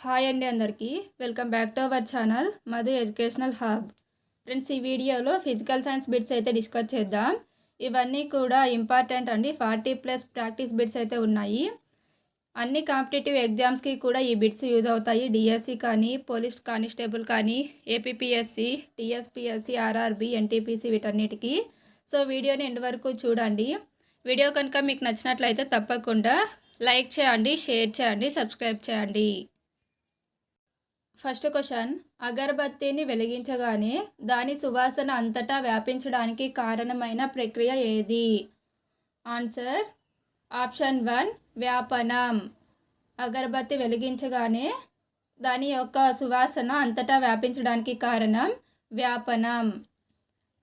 Hi అండి అందరికీ welcome back to our channel Madhu educational hub. Friends, ఈ వీడియోలో ఫిజికల్ సైన్స్ బిట్స్ అయితే డిస్కస్ చేద్దాం. ఇవన్నీ కూడా ఇంపార్టెంట్ అండి. 40+ ప్రాక్టీస్ బిట్స్ అయితే ఉన్నాయి. అన్ని కాంపిటేటివ్ ఎగ్జామ్స్కి కూడా ఈ బిట్స్ యూజ్ అవుతాయి. డిఎస్సి కానీ, పోలీస్ కానిస్టేబుల్ కానీ, ఏపీపీఎస్సి, టీఎస్పీఎస్సి, ఆర్ఆర్బి, ఎన్టీపీసీ వీటన్నిటికీ. సో వీడియోని ఎండ్ వరకు చూడండి. వీడియో కనుక మీకు నచ్చినట్లయితే తప్పకుండా లైక్ చేయండి, షేర్ చేయండి, సబ్స్క్రైబ్ చేయండి. ఫస్ట్ క్వశ్చన్, అగరబత్తిని వెలిగించగానే దాని సువాసన అంతటా వ్యాపించడానికి కారణమైన ప్రక్రియ ఏది? Answer option 1 వ్యాపనం. అగరబత్తి వెలిగించగానే దాని యొక్క సువాసన అంతటా వ్యాపించడానికి కారణం వ్యాపనం.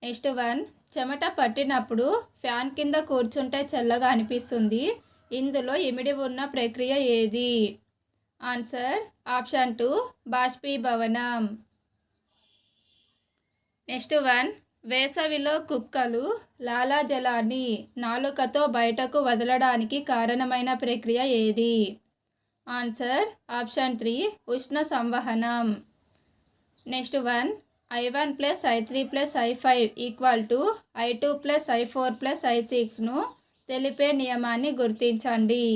నెక్స్ట్ 1, చెమట పట్టినప్పుడు ఫ్యాన్ కింద కూర్చుంటే చల్లగా అనిపిస్తుంది. ఇందులో ఇమిడి ఉన్న ప్రక్రియ ఏది? ఆన్సర్ ఆప్షన్ 2 బాష్పీభవనం. నెక్స్ట్ 1, వేసవిలో కుక్కలు లాలాజలాన్ని నాలుకతో బయటకు వదలడానికి కారణమైన ప్రక్రియ ఏది? ఆన్సర్ ఆప్షన్ 3 ఉష్ణ సంవహనం. Next 1, I1 + I3 + I5 = I2 + I4 + I6ను తెలిపే నియమాన్ని గుర్తించండి.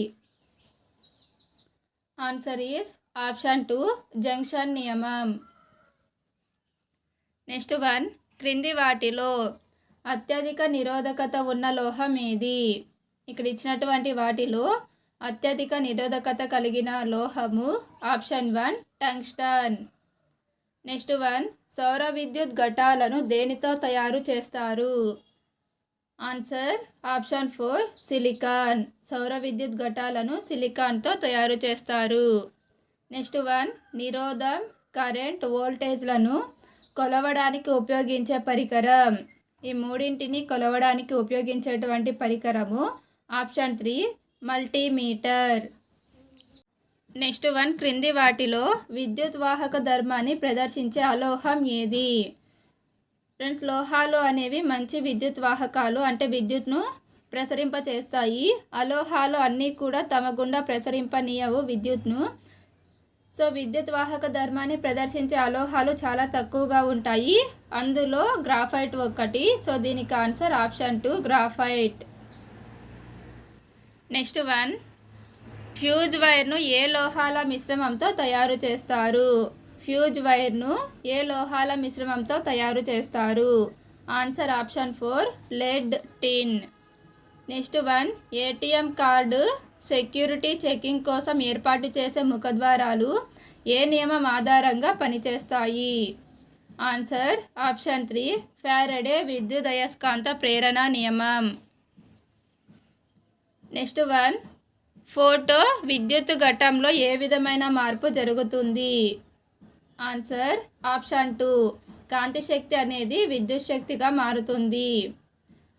ఆన్సర్ ఈజ్ ఆప్షన్ 2 జంక్షన్ నియమం. నెక్స్ట్ 1, క్రింది వాటిలో అత్యధిక నిరోధకత ఉన్న లోహం ఏది? ఇక్కడ ఇచ్చినటువంటి వాటిలో అత్యధిక నిరోధకత కలిగిన లోహము ఆప్షన్ 1 టంగ్స్టన్. నెక్స్ట్ 1, సౌర విద్యుత్ ఘటాలను దేనితో తయారు చేస్తారు? Answer option 4 silicon. సౌర విద్యుత్ ఘటాలను సిలికాన్తో తయారు చేస్తారు. నెక్స్ట్ 1, నిరోధం, కరెంట్, వోల్టేజ్లను కొలవడానికి ఉపయోగించే పరికరం. ఈ మూడింటిని కొలవడానికి ఉపయోగించేటువంటి పరికరము ఆప్షన్ 3 మల్టీమీటర్. నెక్స్ట్ 1, క్రింది వాటిలో విద్యుత్ వాహక ధర్మాన్ని ప్రదర్శించే అలోహం ఏది? ఫ్రెండ్స్, లోహాలు అనేవి మంచి విద్యుత్ వాహకాలు, అంటే విద్యుత్ను ప్రసరింపచేస్తాయి. అలోహాలు అన్నీ కూడా తమ గుండా ప్రసరింపనీయవు విద్యుత్ను. సో విద్యుత్ వాహక ధర్మాన్ని ప్రదర్శించే అలోహాలు చాలా తక్కువగా ఉంటాయి. అందులో గ్రాఫైట్ ఒకటి. సో దీనికి answer option 2 graphite. Next 1, fuse వైర్ను ఏ లోహాల మిశ్రమంతో తయారు చేస్తారు? ఫ్యూజ్ వైర్ను ఏ లోహాల మిశ్రమంతో తయారు చేస్తారు? Answer option 4 lead, tin. Next 1, ATM card security checking కోసం ఏర్పాటు చేసే ముఖద్వారాలు ఏ నియమం ఆధారంగా పనిచేస్తాయి? ఆన్సర్ ఆప్షన్ 3 ఫారడే విద్యుదయస్కాంత ప్రేరణ నియమం. నెక్స్ట్ 1, ఫోటో విద్యుత్ ఘటంలో ఏ విధమైన మార్పు జరుగుతుంది? ఆన్సర్ ఆప్షన్ 2 కాంతి శక్తి అనేది విద్యుత్ శక్తిగా మారుతుంది.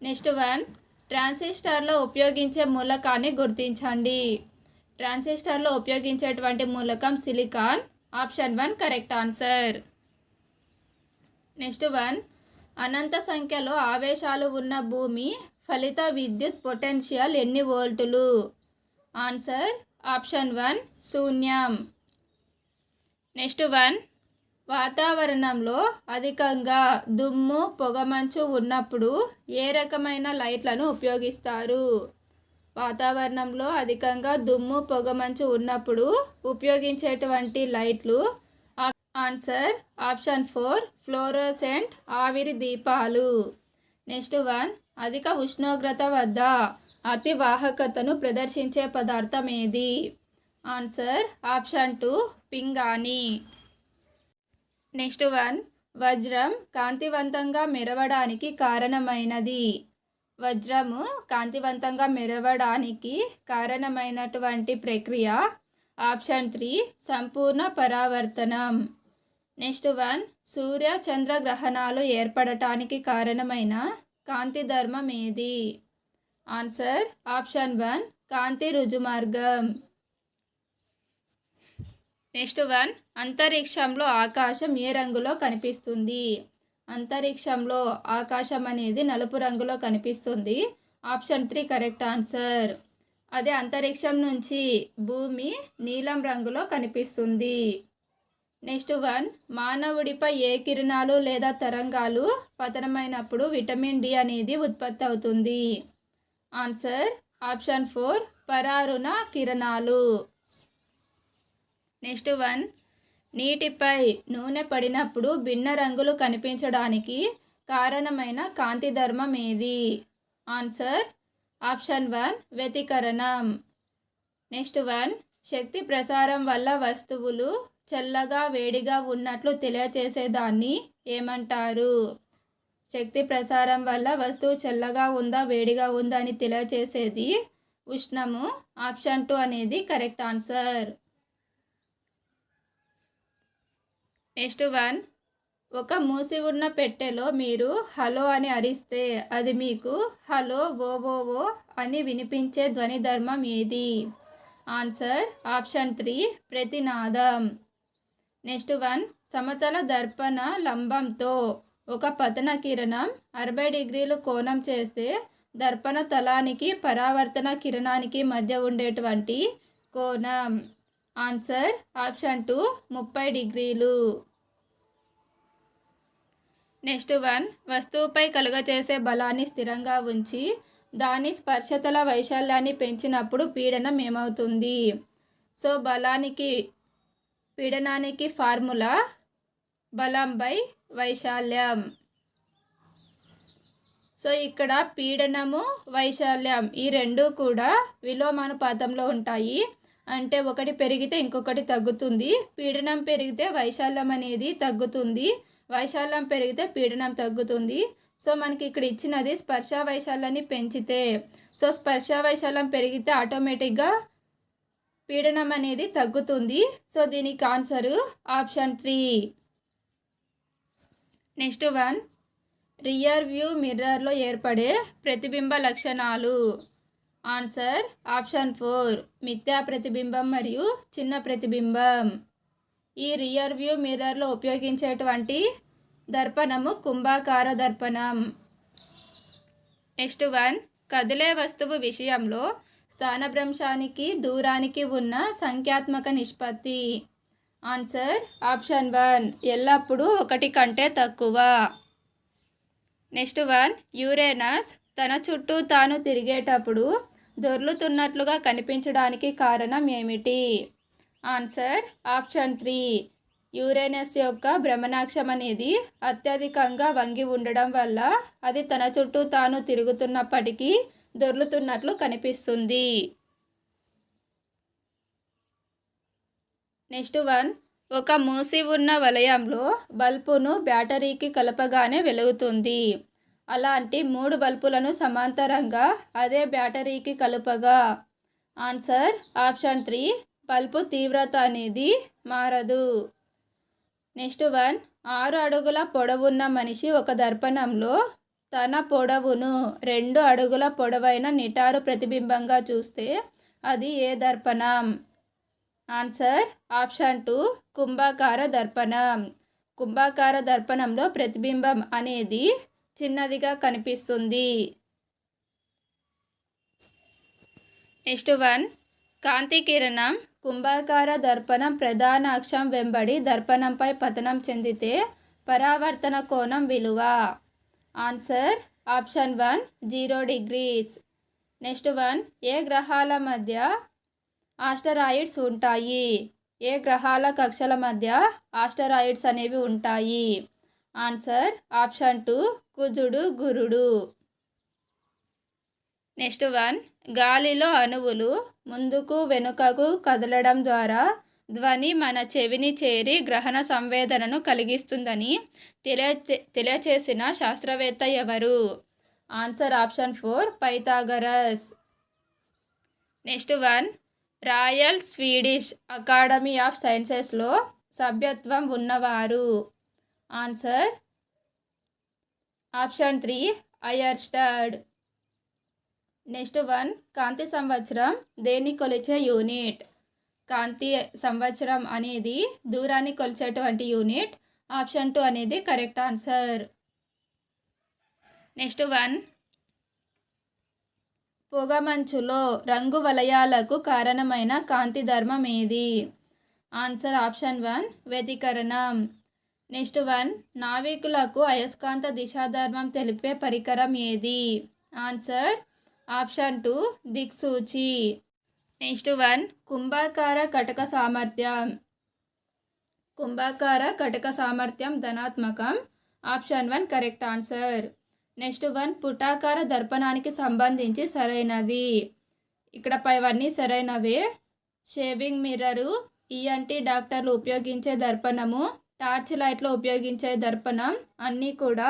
నెక్స్ట్ 1, ట్రాన్సిస్టర్లో ఉపయోగించే మూలకాన్ని గుర్తించండి. ట్రాన్సిస్టర్లో ఉపయోగించేటువంటి మూలకం silicon. Option 1 correct answer. Next 1, అనంత సంఖ్యలో ఆవేశాలు ఉన్న భూమి ఫలిత విద్యుత్ పొటెన్షియల్ ఎన్ని వోల్టులు? ఆన్సర్ ఆప్షన్ 1 శూన్యం. నెక్స్ట్ 1, వాతావరణంలో అధికంగా దుమ్ము, పొగమంచు ఉన్నప్పుడు ఏ రకమైన లైట్లను ఉపయోగిస్తారు? వాతావరణంలో అధికంగా దుమ్ము, పొగమంచు ఉన్నప్పుడు ఉపయోగించేటువంటి లైట్లు ఆన్సర్ ఆప్షన్ 4 ఫ్లోరోసెంట్ ఆవిరి దీపాలు. నెక్స్ట్ 1, అధిక ఉష్ణోగ్రత వద్ద అతి వాహకతను ప్రదర్శించే పదార్థం ఏది? Answer option 2 పింగాణి. నెక్స్ట్ 1, వజ్రం కాంతివంతంగా మెరవడానికి కారణమైనది. వజ్రము కాంతివంతంగా మెరవడానికి కారణమైనటువంటి ప్రక్రియ ఆప్షన్ 3 సంపూర్ణ పరావర్తనం. నెక్స్ట్ 1, సూర్య చంద్ర గ్రహణాలు ఏర్పడటానికి కారణమైన కాంతి ధర్మం ఏది? ఆన్సర్ ఆప్షన్ 1 కాంతి రుజుమార్గం. నెక్స్ట్ 1, అంతరిక్షంలో ఆకాశం ఏ రంగులో కనిపిస్తుంది? అంతరిక్షంలో ఆకాశం అనేది నలుపు రంగులో కనిపిస్తుంది. Option 3 correct answer. అదే అంతరిక్షం నుంచి భూమి నీలం రంగులో కనిపిస్తుంది. నెక్స్ట్ 1, మానవుడిపై ఏ కిరణాలు లేదా తరంగాలు పతనమైనప్పుడు విటమిన్ డి అనేది ఉత్పత్తి అవుతుంది? ఆన్సర్ ఆప్షన్ 4, పరారుణ కిరణాలు. నెక్స్ట్ 1, నీటిపై నూనె పడినప్పుడు భిన్న రంగులు కనిపించడానికి కారణమైన కాంతి ధర్మం ఏది? Answer option 1, వ్యతికరణం. నెక్స్ట్ 1, శక్తి ప్రసారం వల్ల వస్తువులు చల్లగా వేడిగా ఉన్నట్లు తెలియచేసేదాన్ని ఏమంటారు? శక్తి ప్రసారం వల్ల వస్తువు చల్లగా ఉందా వేడిగా ఉందా అని తెలియచేసేది ఉష్ణము. ఆప్షన్ 2 అనేది కరెక్ట్ ఆన్సర్. నెక్స్ట్ 1, ఒక మూసి ఉన్న పెట్టెలో మీరు హలో అని అరిస్తే అది మీకు హలో ఓ అని వినిపించే ధ్వని ధర్మం ఏది? Answer option 3, ప్రతినాదం. నెక్స్ట్ 1, సమతల దర్పణ లంబంతో ఒక పతన కిరణం 60 డిగ్రీలు కోణం చేస్తే దర్పణ తలానికి పరావర్తన కిరణానికి మధ్య ఉండేటువంటి కోణం. ఆన్సర్ ఆప్షన్ 2, 30 డిగ్రీలు. నెక్స్ట్ 1, వస్తువుపై కలుగచేసే బలాన్ని స్థిరంగా ఉంచి దాని స్పర్శతల వైశాల్యాన్ని పెంచినప్పుడు పీడనం ఏమవుతుంది? సో పీడనానికి ఫార్ములా బలం బై వైశాల్యం. సో ఇక్కడ పీడనము వైశాల్యం ఈ రెండు కూడా విలోమానుపాతంలో ఉంటాయి. అంటే ఒకటి పెరిగితే ఇంకొకటి తగ్గుతుంది. పీడనం పెరిగితే వైశాల్యం అనేది తగ్గుతుంది, వైశాల్యం పెరిగితే పీడనం తగ్గుతుంది. సో మనకి ఇక్కడ ఇచ్చినది స్పర్శ వైశాల్యాన్ని పెంచితే, సో స్పర్శ వైశాల్యం పెరిగితే ఆటోమేటిక్గా పీడనం అనేది తగ్గుతుంది. సో దీనికి answer option 3. Next 1, rear view మిర్రర్లో ఏర్పడే ప్రతిబింబ లక్షణాలు. ఆన్సర్ ఆప్షన్ 4, మిథ్యా ప్రతిబింబం మరియు చిన్న ప్రతిబింబం. ఈ రియర్ వ్యూ మిర్రర్లో ఉపయోగించేటువంటి దర్పణము కుంభాకార దర్పణం. నెక్స్ట్ 1, కదిలే వస్తువు విషయంలో స్థానభ్రంశానికి దూరానికి ఉన్న సంఖ్యాత్మక నిష్పత్తి. ఆన్సర్ ఆప్షన్ 1, ఎల్లప్పుడూ 1 కంటే తక్కువ. నెక్స్ట్ 1, యురేనస్ తన చుట్టూ తాను తిరిగేటప్పుడు దొర్లుతున్నట్లుగా కనిపించడానికి కారణం ఏమిటి? ఆన్సర్ ఆప్షన్ 3, యురేనస్ యొక్క భ్రమణాక్షం అనేది అత్యధికంగా వంగి ఉండడం వల్ల అది తన చుట్టూ తాను తిరుగుతున్నప్పటికీ దొర్లుతున్నట్లు కనిపిస్తుంది. నెక్స్ట్ 1, ఒక మూసి ఉన్న వలయంలో బల్బును బ్యాటరీకి కలపగానే వెలుగుతుంది. అలాంటి 3 బల్బులను సమాంతరంగా అదే బ్యాటరీకి కలపగా. ఆన్సర్ ఆప్షన్ 3, బల్బు తీవ్రత అనేది మారదు. నెక్స్ట్ 1, 6 అడుగుల పొడవున్న మనిషి ఒక దర్పణంలో తన పొడవును 2 అడుగుల పొడవైన నిటారు ప్రతిబింబంగా చూస్తే అది ఏ దర్పణం? ఆన్సర్ ఆప్షన్ 2, కుంభాకార దర్పణం. కుంభాకార దర్పణంలో ప్రతిబింబం అనేది చిన్నదిగా కనిపిస్తుంది. నెక్స్ట్ 1, కాంతి కిరణం కుంభాకార దర్పణం ప్రధాన అక్షం వెంబడి దర్పణంపై పతనం చెందితే పరావర్తన కోణం విలువ. Answer option 1, 0 degrees. నెక్స్ట్ 1, ఏ గ్రహాల మధ్య ఆస్టరాయిడ్స్ ఉంటాయి? ఏ గ్రహాల కక్షల మధ్య ఆస్టరాయిడ్స్ అనేవి ఉంటాయి? ఆన్సర్ ఆప్షన్ 2, కుజుడు గురుడు. నెక్స్ట్ 1, గాలిలో అణువులు ముందుకు వెనుకకు కదలడం ద్వారా ధ్వని మన చెవిని చేరి గ్రహణ సంవేదనను కలిగిస్తుందని తెలియచేసిన శాస్త్రవేత్త ఎవరు? Answer option 4, Pythagoras. Next 1, royal Swedish academy of సైన్సెస్లో సభ్యత్వం ఉన్నవారు. Answer option 3, Oersted. నెక్స్ట్ 1, కాంతి సంవత్సరం దేన్ని కొలిచే యూనిట్? కాంతి సంవత్సరం అనేది దూరాన్ని కొలిచేటువంటి యూనిట్. ఆప్షన్ 2 అనేది కరెక్ట్ ఆన్సర్. నెక్స్ట్ 1, పొగమంచులో రంగు వలయాలకు కారణమైన కాంతి ధర్మం ఏది? Answer option 1 వ్యతికరణం. నెక్స్ట్ 1 నావికులకు అయస్కాంత దిశాధర్మం తెలిపే పరికరం ఏది? ఆన్సర్ ఆప్షన్ 2 దిక్సూచి. నెక్స్ట్ 1 కుంభాకార కటక సామర్థ్యం ధనాత్మకం. Option 1 correct answer. నెక్స్ట్ 1 పుటాకార దర్పణానికి సంబంధించి సరైనది. ఇక్కడ పైవన్నీ సరైనవే. షేవింగ్ మిర్రరు, ఈఎన్టీ డాక్టర్లు ఉపయోగించే దర్పణము, టార్చ్ లైట్లో ఉపయోగించే దర్పణం అన్నీ కూడా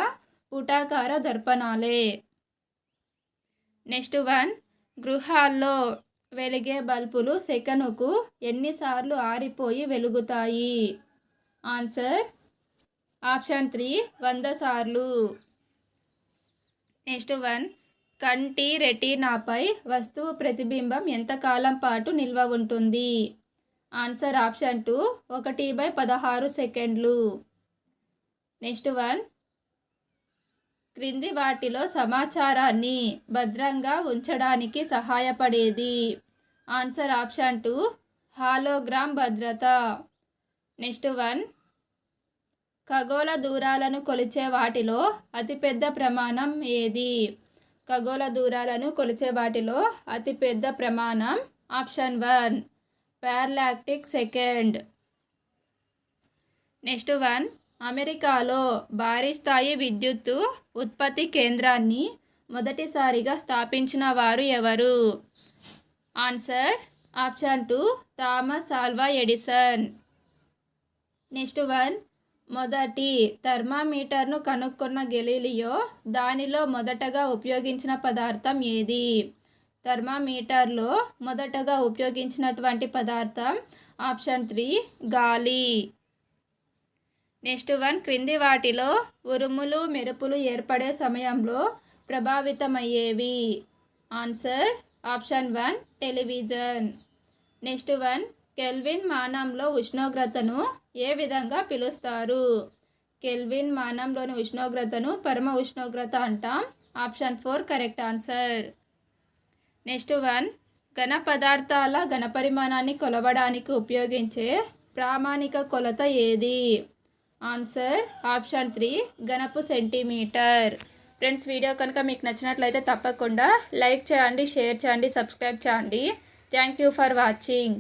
పుటాకార దర్పణాలే. నెక్స్ట్ 1 గృహాల్లో వెలిగే బల్బులు సెకనుకు ఎన్నిసార్లు ఆరిపోయి వెలుగుతాయి? ఆన్సర్ ఆప్షన్ 3 100 సార్లు. నెక్స్ట్ 1 కంటి రెటీనాపై వస్తువు ప్రతిబింబం ఎంతకాలం పాటు నిల్వ ఉంటుంది? ఆన్సర్ ఆప్షన్ 2 1/16 సెకండ్లు. నెక్స్ట్ 1 క్రింది వాటిలో సమాచారాన్ని భద్రంగా ఉంచడానికి సహాయపడేది? ఆన్సర్ ఆప్షన్ 2 హాలోగ్రామ్ భద్రత. నెక్స్ట్ 1 ఖగోళ దూరాలను కొలిచే వాటిలో అతిపెద్ద ప్రమాణం ఏది? ఖగోళ దూరాలను కొలిచే వాటిలో అతిపెద్ద ప్రమాణం ఆప్షన్ 1 పారాలాక్టిక్ సెకండ్. నెక్స్ట్ 1 అమెరికాలో భారీ స్థాయి విద్యుత్తు ఉత్పత్తి కేంద్రాన్ని మొదటిసారిగా స్థాపించిన వారు ఎవరు? Answer option 2 Thomas Alva Edison. Next 1 మొదటి థర్మామీటర్ను కనుక్కున్న గెలీలియో దానిలో మొదటగా ఉపయోగించిన పదార్థం ఏది? థర్మామీటర్లో మొదటగా ఉపయోగించినటువంటి పదార్థం ఆప్షన్ 3 గాలి. నెక్స్ట్ 1 క్రింది వాటిలో ఉరుములు మెరుపులు ఏర్పడే సమయంలో ప్రభావితమయ్యేవి? Answer option 1 television. Next 1 Kelvin మానంలో ఉష్ణోగ్రతను ఏ విధంగా పిలుస్తారు? కెల్విన్ మానంలోని ఉష్ణోగ్రతను పరమ ఉష్ణోగ్రత అంటాం. Option 4 correct answer. నెక్స్ట్ 1 ఘన పదార్థాల ఘనపరిమాణాన్ని కొలవడానికి ఉపయోగించే ప్రామాణిక కొలత ఏది? ఆన్సర్ ఆప్షన్ 3 ఘనపు సెంటీమీటర్. ఫ్రెండ్స్, వీడియో కనుక మీకు నచ్చినట్లయితే తప్పకుండా లైక్ చేయండి, షేర్ చేయండి, సబ్స్క్రైబ్ చేయండి. Thank you for watching.